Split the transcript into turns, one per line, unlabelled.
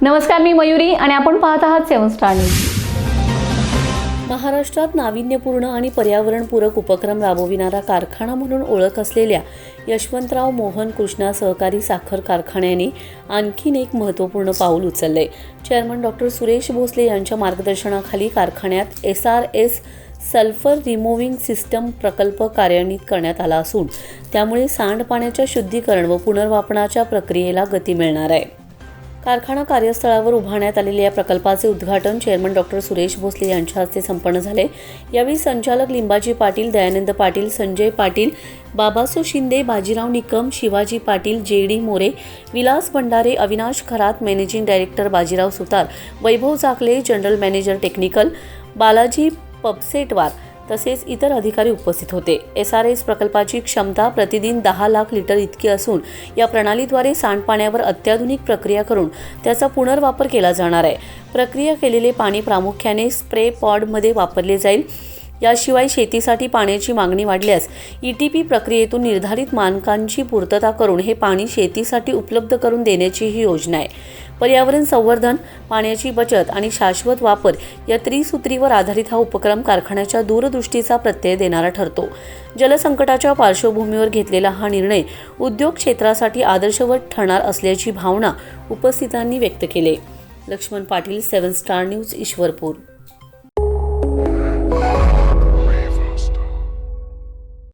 नमस्कार, मी मयुरी आणि आपण पाहत आहात 7 स्टार न्यूज.
महाराष्ट्रात नाविन्यपूर्ण आणि पर्यावरणपूरक उपक्रम राबविणारा कारखाना म्हणून ओळख असलेल्या यशवंतराव मोहन कृष्णा सहकारी साखर कारखान्याने आणखीन एक महत्त्वपूर्ण पाऊल उचलले. चेअरमन डॉक्टर सुरेश भोसले यांच्या मार्गदर्शनाखाली कारखान्यात SRS सल्फर रिमूव्हिंग सिस्टम प्रकल्प कार्यान्वित करण्यात आला असून त्यामुळे सांडपाण्याच्या शुद्धीकरण व पुनर्वापनाच्या प्रक्रियेला गती मिळणार आहे. कारखाना कार्यस्थळावर उभारण्यात आलेल्या या प्रकल्पाचे उद्घाटन चेअरमन डॉक्टर सुरेश भोसले यांच्या हस्ते संपन्न झाले. यावेळी संचालक Limbaji Patil, Dayanand Patil, Sanjay Patil, Babaso Shinde, Bajirao Nikam, Shivaji Patil, JD More, Vilas Bhandare, Avinash Kharat, managing director Bajirao Sutar, Vaibhav Chakle, general manager technical, Balaji Pabsetwar तसेच इतर अधिकारी उपस्थित होते. SRS प्रकल्पाची क्षमता प्रतिदिन 10 लाख लिटर इतकी असून या प्रणालीद्वारे सांडपाण्यावर अत्याधुनिक प्रक्रिया करून त्याचा पुनर्वापर केला जाणार आहे. प्रक्रिया केलेले पाणी प्रामुख्याने स्प्रे पॉडमध्ये वापरले जाईल. याशिवाय शेतीसाठी पाण्याची मागणी वाढल्यास ETP प्रक्रियेतून निर्धारित मानकांची पूर्तता करून हे पाणी शेतीसाठी उपलब्ध करून देण्याची ही योजना आहे. पर्यावरण संवर्धन, पाण्याची बचत आणि शाश्वत वापर या त्रिसूत्रीवर आधारित हा उपक्रम कारखान्याच्या दूरदृष्टीचा प्रत्यय देणारा ठरतो. जलसंकटाच्या पार्श्वभूमीवर घेतलेला हा निर्णय उद्योग क्षेत्रासाठी आदर्शवत ठरणार असल्याची भावना उपस्थितांनी व्यक्त केली. Laxman Patil, 7 Star News, Ishwarpur.